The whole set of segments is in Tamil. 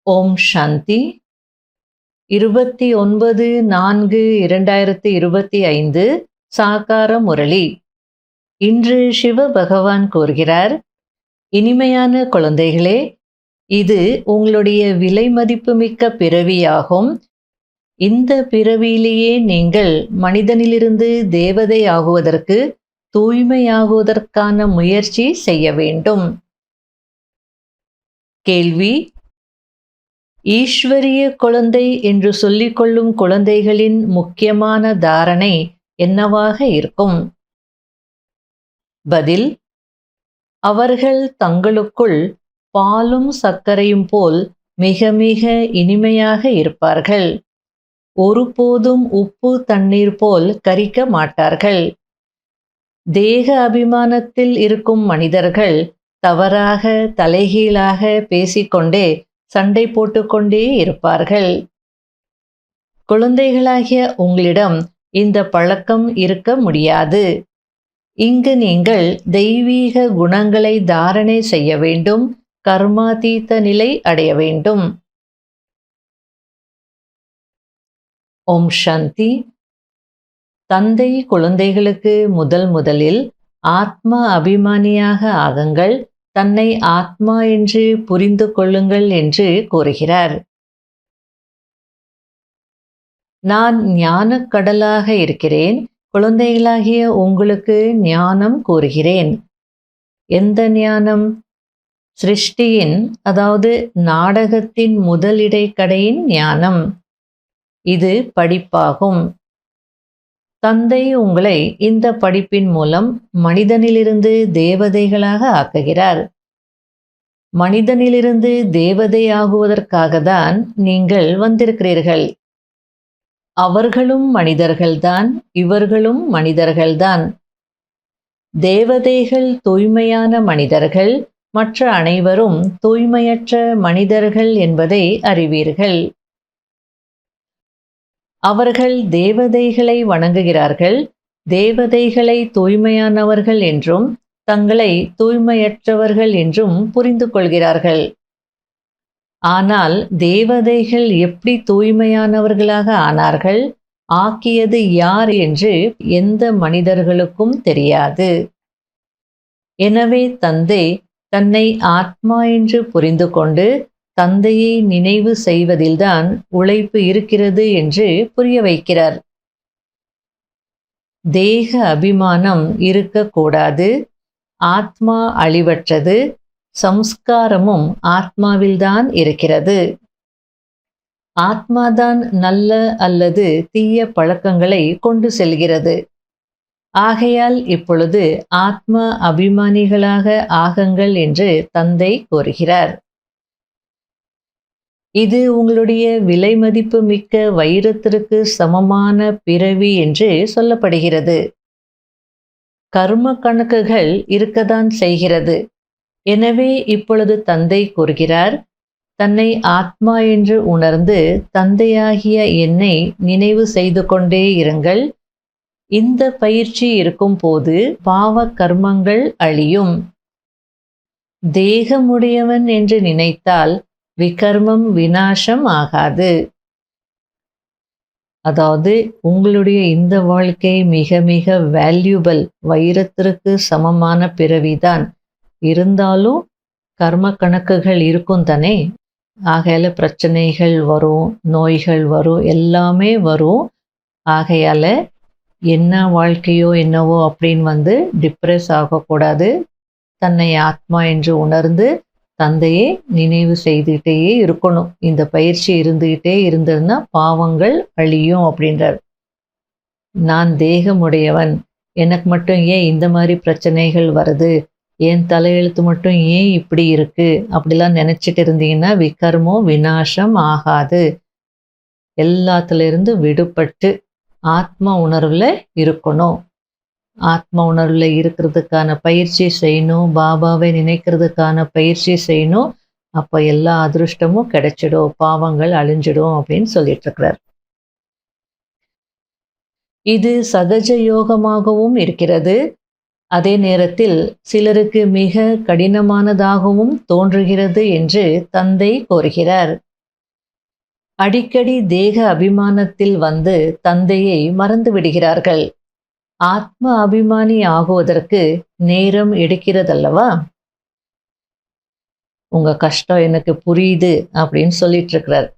ஓம் சாந்தி. 29/4/2025 சாகார முரளி. இன்று சிவ பகவான் கூறுகிறார், இனிமையான குழந்தைகளே, இது உங்களுடைய விலை மதிப்புமிக்க பிறவியாகும். இந்த பிறவியிலேயே நீங்கள் மனிதனிலிருந்து தேவதை ஆகுவதற்கு, தூய்மையாகுவதற்கான முயற்சி செய்ய வேண்டும். கேள்வி: ஈஸ்வரிய குழந்தை என்று சொல்லிக்கொள்ளும் குழந்தைகளின் முக்கியமான தாரணை என்னவாக இருக்கும்? பதில்: அவர்கள் தங்களுக்குள் பாலும் சர்க்கரையும் போல் மிக மிக இனிமையாக இருப்பார்கள். ஒருபோதும் உப்பு தண்ணீர் போல் கரிக்க மாட்டார்கள். தேக அபிமானத்தில் இருக்கும் மனிதர்கள் தவறாக தலைகீழாக பேசிக்கொண்டே சண்டை போட்டுக்கொண்டே இருப்பார்கள். குழந்தைகளாகிய உங்களிடம் இந்த பழக்கம் இருக்க முடியாது. இங்கு நீங்கள் தெய்வீக குணங்களை தாரணை செய்ய வேண்டும், கர்மாதீத நிலை அடைய வேண்டும். ஓம் சாந்தி. தந்தை குழந்தைகளுக்கு முதலில் ஆத்ம அபிமானியாக ஆகுங்கள், தன்னை ஆத்மா என்று புரிந்து கொள்ளுங்கள் என்று கூறுகிறார். நான் ஞானக் கடலாக இருக்கிறேன். குழந்தைகளாகிய உங்களுக்கு ஞானம் கூறுகிறேன். எந்த ஞானம்? சிருஷ்டியின், அதாவது நாடகத்தின் முதலிடைக்கடையின் ஞானம். இது படிப்பாகும். தந்தை உங்களை இந்த படிப்பின் மூலம் மனிதனிலிருந்து தேவதைகளாக ஆக்குகிறார். மனிதனிலிருந்து தேவதை ஆகுவதற்காக தான் நீங்கள் வந்திருக்கிறீர்கள். அவர்களும் மனிதர்கள்தான், இவர்களும் மனிதர்கள்தான். தேவதைகள் தூய்மையான மனிதர்கள், மற்ற அனைவரும் தூய்மையற்ற மனிதர்கள் என்பதை அறிவீர்கள். அவர்கள் தேவதைகளை வணங்குகிறார்கள். தேவதைகளை தூய்மையானவர்கள் என்றும் தங்களை தூய்மையற்றவர்கள் என்றும் புரிந்து கொள்கிறார்கள். ஆனால் தேவதைகள் எப்படி தூய்மையானவர்களாக ஆனார்கள், ஆக்கியது யார் என்று எந்த மனிதர்களுக்கும் தெரியாது. எனவே தந்தை தன்னை ஆத்மா என்று புரிந்து கொண்டு தந்தையை நினைவு செய்வதில்தான் உழைப்பு இருக்கிறது என்று புரிய வைக்கிறார். தேக அபிமானம் இருக்கக்கூடாது. ஆத்மா அழிவற்றது. சம்ஸ்காரமும் ஆத்மாவில்தான் இருக்கிறது. ஆத்மாதான் நல்ல அல்லது தீய பழக்கங்களை கொண்டு செல்கிறது. ஆகையால் இப்பொழுது ஆத்ம அபிமானிகளாக ஆகுங்கள் என்று தந்தை கூறுகிறார். இது உங்களுடைய விலை மதிப்பு மிக்க வைரத்திற்கு சமமான பிறவி என்று சொல்லப்படுகிறது. கர்ம கணக்குகள் இருக்கத்தான் செய்கிறது. எனவே இப்பொழுது தந்தை கூறுகிறார், தன்னை ஆத்மா என்று உணர்ந்து தந்தையாகிய என்னை நினைவு செய்து கொண்டே இருங்கள். இந்த பயிற்சி இருக்கும் போது பாவ கர்மங்கள் அழியும். தேகமுடையவன் என்று நினைத்தால் விகர்மம் விநாசம் ஆகாது. அதாவது உங்களுடைய இந்த வாழ்க்கை மிக மிக வேல்யூபிள், வைரத்திற்கு சமமான பிறவிதான். இருந்தாலும் கர்ம கணக்குகள் இருக்கும் தானே. ஆகையால பிரச்சனைகள் வரும், நோய்கள் வரும், எல்லாமே வரும். ஆகையால என்ன வாழ்க்கையோ என்னவோ அப்படின்னு டிப்ரெஸ் ஆகக்கூடாது. தன்னை ஆத்மா என்று உணர்ந்து தந்தையை நினைவு செய்துகிட்டே இருக்கணும். இந்த பயிற்சி இருந்துகிட்டே இருந்ததுன்னா பாவங்கள் அழியும் அப்படின்றார். நான் தேகமுடையவன், எனக்கு மட்டும் ஏன் இந்த மாதிரி பிரச்சனைகள் வருது, என் தலையெழுத்து மட்டும் ஏன் இப்படி இருக்கு அப்படிலாம் நினைச்சிட்டு இருந்தீங்கன்னா விகர்மம் விநாசம் ஆகாது. எல்லாத்துல விடுபட்டு ஆத்ம உணர்வுல இருக்கணும். ஆத்ம உணர்வுல இருக்கிறதுக்கான பயிற்சி செய்யணும். பாபாவை நினைக்கிறதுக்கான பயிற்சி செய்யணும். அப்ப எல்லா அதிருஷ்டமும் கிடைச்சிடும், பாவங்கள் அழிஞ்சிடும் அப்படின்னு சொல்லிட்டு இருக்கிறார். இது சகஜ யோகமாகவும் இருக்கிறது. அதே நேரத்தில் சிலருக்கு மிக கடினமானதாகவும் தோன்றுகிறது என்று தந்தை கூறுகிறார். அடிக்கடி தேக அபிமானத்தில் வந்து தந்தையை மறந்து விடுகிறார்கள். ஆத்ம அபிமானி ஆகுவதற்கு நேரம் எடுக்கிறதல்லவா? உங்க கஷ்டம் எனக்கு புரியுது அப்படின்னு சொல்லிட்டு இருக்கிறார்.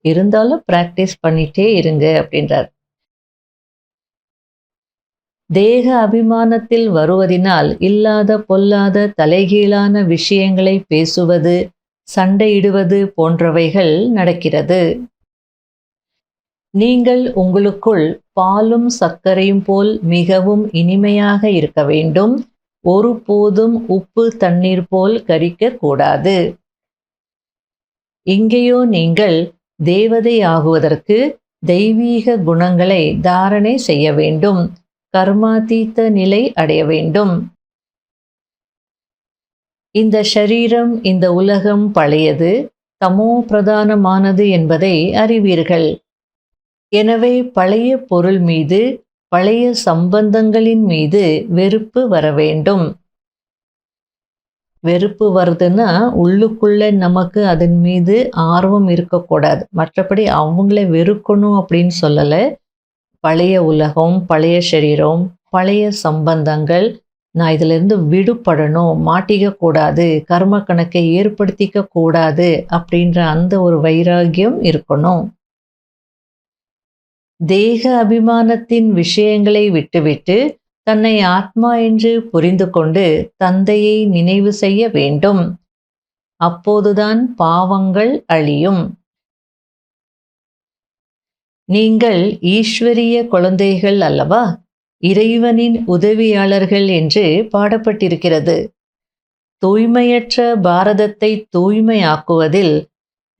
இருந்தாலும் பிராக்டிஸ் பண்ணிட்டே இருங்க அப்படின்றார். தேக அபிமானத்தில் வருவதினால் இல்லாத பொல்லாத தலைகீழான விஷயங்களை பேசுவது, சண்டையிடுவது போன்றவைகள் நடக்கிறது. நீங்கள் உங்களுக்குள் பாலும் சர்க்கரையும் போல் மிகவும் இனிமையாக இருக்க வேண்டும். ஒருபோதும் உப்பு தண்ணீர் போல் கரிக்க கூடாது. இங்கேயோ நீங்கள் தேவதை ஆகுவதற்கு தெய்வீக குணங்களை தாரணை செய்ய வேண்டும். கர்மாதீத்த நிலை அடைய வேண்டும். இந்த ஷரீரம், இந்த உலகம் பழையது, தமோ பிரதானமானது என்பதை அறிவீர்கள். எனவே பழைய பொருள் மீது, பழைய சம்பந்தங்களின் மீது வெறுப்பு வர வேண்டும். வெறுப்பு வருதுன்னா உள்ளுக்குள்ள நமக்கு அதன் மீது ஆர்வம் இருக்கக்கூடாது. மற்றபடி அவங்கள வெறுக்கணும் அப்படின்னு சொல்லலை. பழைய உலகம், பழைய சரீரம், பழைய சம்பந்தங்கள், நான் இதிலிருந்து விடுபடணும், மாட்டிக்க கூடாது, கர்ம கணக்கை ஏற்படுத்திக்க கூடாது அப்படின்ற அந்த ஒரு வைராகியம் இருக்கணும். தேக அபிமானத்தின் விஷயங்களை விட்டுவிட்டு தன்னை ஆத்மா என்று புரிந்து கொண்டு தந்தையை நினைவு செய்ய வேண்டும். அப்போதுதான் பாவங்கள் அழியும். நீங்கள் ஈஸ்வரிய குழந்தைகள் அல்லவா? இறைவனின் உதவியாளர்கள் என்று பாடப்பட்டிருக்கிறது. தூய்மையற்ற பாரதத்தை தூய்மையாக்குவதில்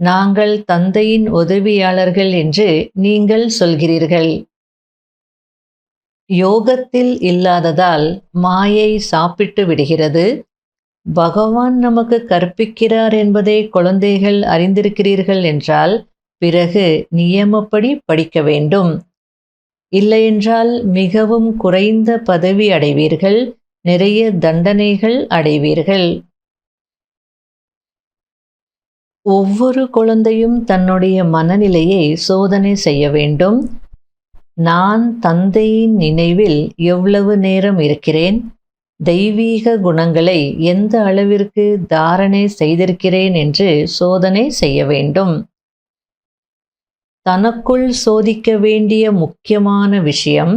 நாங்கள் தந்தையின் உதவியாளர்கள் என்று நீங்கள் சொல்கிறீர்கள். யோகத்தில் இல்லாததால் மாயை சாப்பிட்டு விடுகிறது. பகவான் நமக்கு கற்பிக்கிறார் என்பதை குழந்தைகள் அறிந்திருக்கிறீர்கள் என்றால் பிறகு நியமப்படி படிக்க வேண்டும். இல்லையென்றால் மிகவும் குறைந்த பதவி அடைவீர்கள், நிறைய தண்டனைகள் அடைவீர்கள். ஒவ்வொரு குழந்தையும் தன்னுடைய மனநிலையை சோதனை செய்ய வேண்டும். நான் தந்தையின் நினைவில் எவ்வளவு நேரம் இருக்கிறேன், தெய்வீக குணங்களை எந்த அளவிற்கு தாரணை செய்திருக்கிறேன் என்று சோதனை செய்ய வேண்டும். தனக்குள் சோதிக்க வேண்டிய முக்கியமான விஷயம்,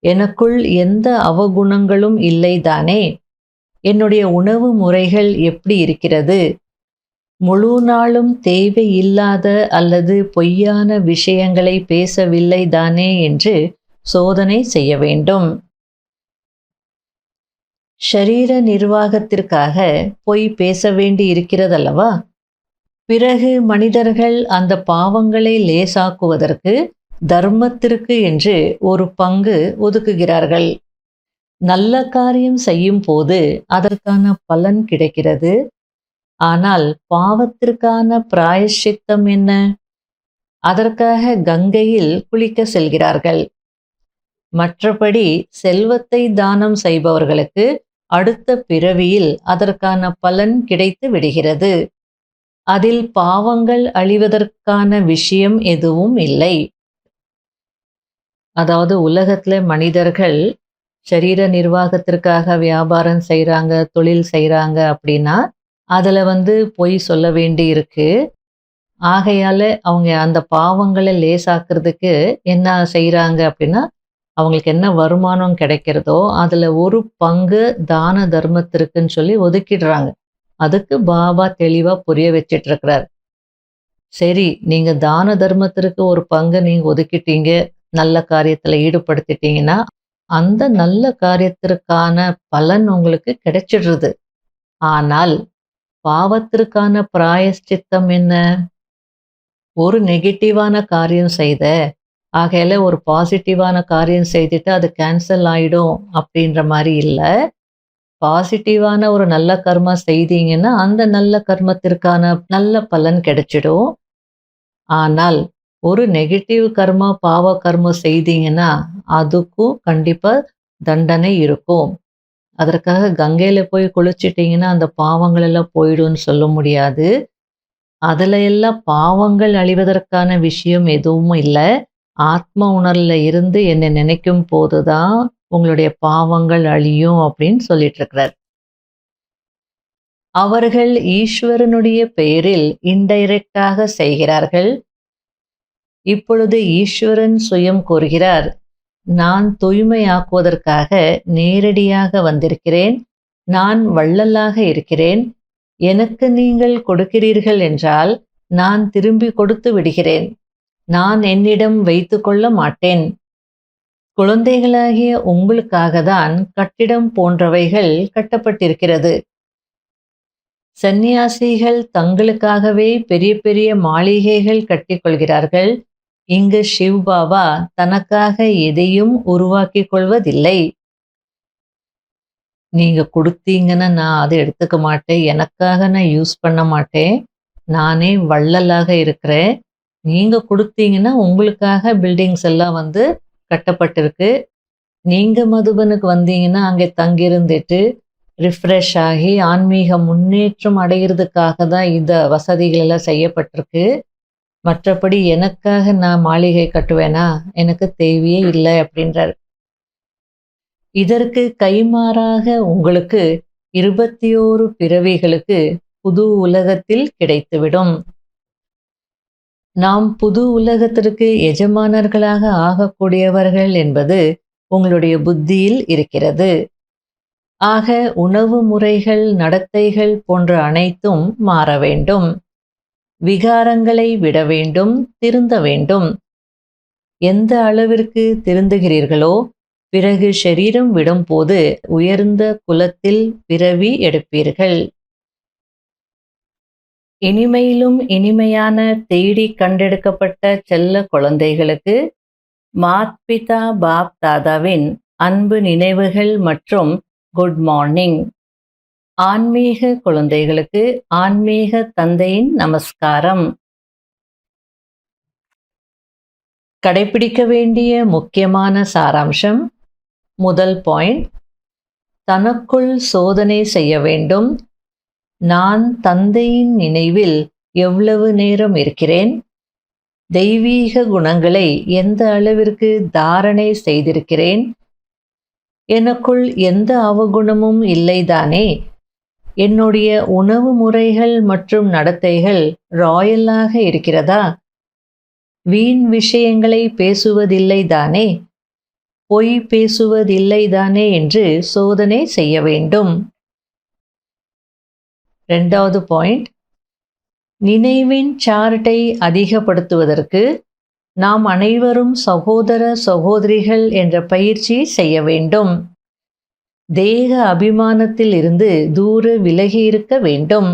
எனக்குள் எந்த அவகுணங்களும் இல்லைதானே? என்னுடைய உணவு முறைகள் எப்படி இருக்கிறது? முழு நாளும் தேவையில்லாத அல்லது பொய்யான விஷயங்களை பேசவில்லை தானே என்று சோதனை செய்ய வேண்டும். ஷரீர நிர்வாகத்திற்காக பொய் பேச வேண்டி இருக்கிறதல்லவா? பிறகு மனிதர்கள் அந்த பாவங்களை லேசாக்குவதற்கு தர்மத்திற்கு என்று ஒரு பங்கு ஒதுக்குகிறார்கள். நல்ல காரியம் செய்யும் போது அதற்கான பலன் கிடைக்கிறது. ஆனால் பாவத்திற்கான பிராயஷ்சித்தம் என்ன? அதற்காக கங்கையில் குளிக்க செல்கிறார்கள். மற்றபடி செல்வத்தை தானம் செய்பவர்களுக்கு அடுத்த பிறவியில் அதற்கான பலன் கிடைத்து விடுகிறது. அதில் பாவங்கள் அழிவதற்கான விஷயம் எதுவும் இல்லை. அதாவது உலகத்துல மனிதர்கள் சரீர நிர்வாகத்திற்காக வியாபாரம் செய்கிறாங்க, தொழில் செய்கிறாங்க அப்படின்னா அதில் பொய் சொல்ல வேண்டி இருக்கு. ஆகையால் அவங்க அந்த பாவங்களை லேசாக்குறதுக்கு என்ன செய்கிறாங்க அப்படின்னா, அவங்களுக்கு என்ன வருமானம் கிடைக்கிறதோ அதில் ஒரு பங்கு தான தர்மத்திற்குன்னு சொல்லி ஒதுக்கிடுறாங்க. அதுக்கு பாபா தெளிவாக புரிய வச்சிட்டு இருக்கிறார். சரி, நீங்கள் தான தர்மத்திற்கு ஒரு பங்கு நீங்கள் ஒதுக்கிட்டீங்க, நல்ல காரியத்தில் ஈடுபடுத்திட்டீங்கன்னா அந்த நல்ல காரியத்திற்கான பலன் உங்களுக்கு கிடைச்சிடுறது. ஆனால் பாவத்திற்கான பிராயஷ்சித்தம் என்ன? ஒரு நெகட்டிவான காரியம் செய்த, ஆகையில ஒரு பாசிட்டிவான காரியம் செய்துட்டு அது கேன்சல் ஆயிடும் அப்படின்ற மாதிரி இல்லை. பாசிட்டிவான ஒரு நல்ல கர்மா செய்தீங்கன்னா அந்த நல்ல கர்மத்திற்கான நல்ல பலன் கிடைச்சிடும். ஆனால் ஒரு நெகட்டிவ் கர்மா, பாவ கர்மம் செய்தீங்கன்னா அதுக்கும் கண்டிப்பா தண்டனை இருக்கும். அதற்காக கங்கையில போய் குளிச்சிட்டிங்கன்னா அந்த பாவங்கள் எல்லாம் போயிடும்னு சொல்ல முடியாது. அதுல எல்லாம் பாவங்கள் அழிவதற்கான விஷயம் எதுவும் இல்ல. ஆத்ம உணர்வுல இருந்து என்ன நினைக்கும் போதுதான் உங்களுடைய பாவங்கள் அழியும் அப்படின்னு சொல்லிட்டு இருக்கிறார். அவர்கள் ஈஸ்வரனுடைய பெயரில் இன்டைரக்டாக செய்கிறார்கள். இப்பொழுது ஈஸ்வரன் சுயம் கூறுகிறார், நான் தூய்மையாக்குவதற்காக நேரடியாக வந்திருக்கிறேன். நான் வள்ளலாக இருக்கிறேன். எனக்கு நீங்கள் கொடுக்கிறீர்கள் என்றால் நான் திரும்பி கொடுத்து விடுகிறேன். நான் என்னிடம் வைத்துக்கொள்ள மாட்டேன். குழந்தைகளாகிய உங்களுக்காக தான் கட்டிடம் போன்றவைகள் கட்டப்பட்டிருக்கிறது. சந்நியாசிகள் தங்களுக்காகவே பெரிய பெரிய மாளிகைகள் கட்டிக்கொள்கிறார்கள். இங்கு சிவ் பாபா தனக்காக எதையும் உருவாக்கிக் கொள்வதில்லை. நீங்க கொடுத்தீங்கன்னா நான் அதை எடுத்துக்க மாட்டேன். எனக்காக நான் யூஸ் பண்ண மாட்டேன். நானே வள்ளலாக இருக்கிறேன். நீங்க கொடுத்தீங்கன்னா உங்களுக்காக பில்டிங்ஸ் எல்லாம் கட்டப்பட்டிருக்கு. நீங்க மதுபனுக்கு வந்தீங்கன்னா அங்கே தங்கியிருந்துட்டு ரிஃப்ரெஷ் ஆகி ஆன்மீக முன்னேற்றம் அடைகிறதுக்காக தான் இந்த வசதிகள் எல்லாம் செய்யப்பட்டிருக்கு. மற்றபடி எனக்காக நான் மாளிகை கட்டுவேனா? எனக்கு தேவையே இல்லை அப்படின்றார். இதற்கு கைமாறாக உங்களுக்கு 21 பிறவிகளுக்கு புது உலகத்தில் கிடைத்துவிடும். நாம் புது உலகத்திற்கு எஜமானர்களாக ஆகக்கூடியவர்கள் என்பது உங்களுடைய புத்தியில் இருக்கிறது. ஆக உணவு முறைகள், நடத்தைகள் போன்ற அனைத்தும் மாற வேண்டும். விகாரங்களை விட வேண்டும், திருந்த வேண்டும். எந்த அளவிற்கு திருந்துகிறீர்களோ பிறகு ஷரீரம் விடும்போது உயர்ந்த குலத்தில் பிறவி எடுப்பீர்கள். இனிமையிலும் இனிமையான தேடி கண்டெடுக்கப்பட்ட செல்ல குழந்தைகளுக்கு மாத்பிதா பாப் தாதாவின் அன்பு நினைவுகள் மற்றும் குட் மார்னிங். ஆன்மீக குழந்தைகளுக்கு ஆன்மீக தந்தையின் நமஸ்காரம். கடைபிடிக்க வேண்டிய முக்கியமான சாராம்சம். முதல் பாயிண்ட், தனக்குள் சோதனை செய்ய வேண்டும். நான் தந்தையின் நினைவில் எவ்வளவு நேரம் இருக்கிறேன்? தெய்வீக குணங்களை எந்த அளவிற்கு தாரணை செய்திருக்கிறேன்? எனக்குள் எந்த அவகுணமும் இல்லைதானே? என்னுடைய உணவு முறைகள் மற்றும் நடத்தைகள் ராயலாக இருக்கிறதா? வீண் விஷயங்களை பேசுவதில்லை தானே? பொய் பேசுவதில்லை தானே என்று சோதனை செய்ய வேண்டும். இரண்டாவது பாயிண்ட், நினைவின் சார்ட்டை அதிகப்படுத்துவதற்கு நாம் அனைவரும் சகோதர சகோதரிகள் என்ற பயிற்சி செய்ய வேண்டும். தேக அபிமானத்தில் இருந்து தூர விலகி இருக்க வேண்டும்.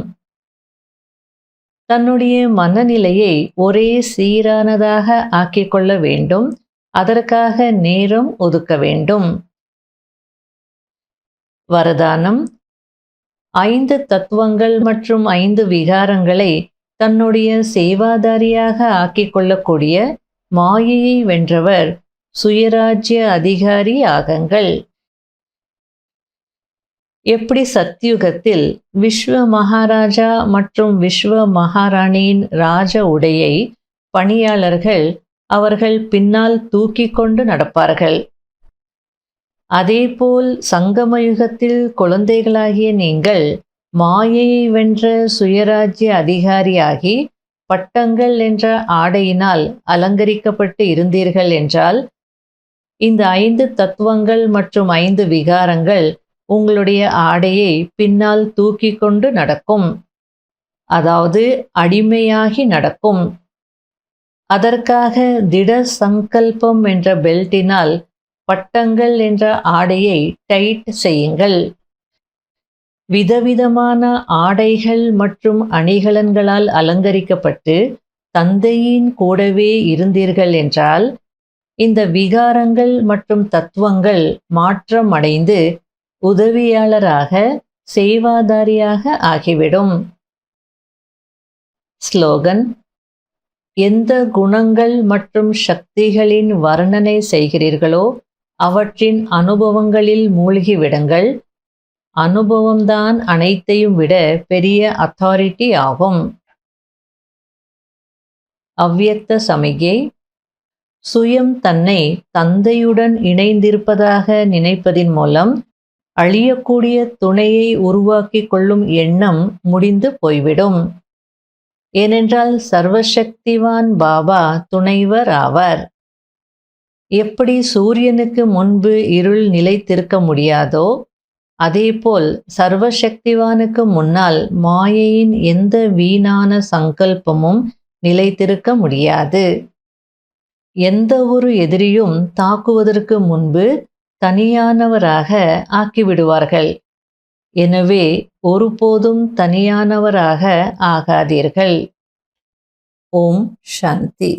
தன்னுடைய மனநிலையை ஒரே சீரானதாக ஆக்கிக்கொள்ள வேண்டும். அதற்காக நேரம் ஒதுக்க வேண்டும். வரதானம், 5 தத்துவங்கள் மற்றும் 5 விகாரங்களை தன்னுடைய சேவாதாரியாக ஆக்கிக்கொள்ளக்கூடிய மாயையை வென்றவர் சுயராஜ்ய அதிகாரி ஆகுங்கள். எப்படி சத்யுகத்தில் விஸ்வ மகாராஜா மற்றும் விஸ்வ மகாராணியின் ராஜ உடையை பணியாளர்கள் அவர்கள் பின்னால் தூக்கி கொண்டு நடப்பார்கள். அதேபோல் சங்கமயுகத்தில் குழந்தைகளாகிய நீங்கள் மாயையை வென்ற சுயராஜ்ய அதிகாரியாகி பட்டங்கள் என்ற ஆடையினால் அலங்கரிக்கப்பட்டு இருந்தீர்கள் என்றால் இந்த 5 தத்துவங்கள் மற்றும் 5 விகாரங்கள் உங்களுடைய ஆடையை பின்னால் தூக்கி கொண்டு நடக்கும். அதாவது அடிமையாகி நடக்கும். அதற்காக திட சங்கல்பம் என்ற பெல்ட்டினால் பட்டங்கள் என்ற ஆடையை டைட் செய்யுங்கள். விதவிதமான ஆடைகள் மற்றும் அணிகலன்களால் அலங்கரிக்கப்பட்டு தந்தையின் கூடவே இருந்தீர்கள் என்றால் இந்த விகாரங்கள் மற்றும் தத்துவங்கள் மாற்றம் அடைந்து உதவியாளராக சேவாதாரியாக ஆகிவிடும். ஸ்லோகன், எந்த குணங்கள் மற்றும் சக்திகளின் வர்ணனை செய்கிறீர்களோ அவற்றின் அனுபவங்களில் மூழ்கிவிடுங்கள். அனுபவம்தான் அனைத்தையும் விட பெரிய அத்தாரிட்டி ஆகும். அவ்யக்த சமிகை. சுயம் தன்னை தந்தையுடன் இணைந்திருப்பதாக நினைப்பதின் மூலம் அழியக்கூடிய துணையை உருவாக்கிக் கொள்ளும் எண்ணம் முடிந்து போய்விடும். ஏனென்றால் சர்வசக்திவான் பாபா துணைவர் ஆவார். எப்படி சூரியனுக்கு முன்பு இருள் நிலைத்திருக்க முடியாதோ, அதேபோல் சர்வசக்திவானுக்கு முன்னால் மாயையின் எந்த வீணான சங்கல்பமும் நிலைத்திருக்க முடியாது. எந்த ஒரு எதிரியும் தாக்குவதற்கு முன்பு தனியானவராக ஆக்கிவிடுவார்கள். எனவே ஒருபோதும் தனியானவராக ஆகாதீர்கள். ஓம் சாந்தி.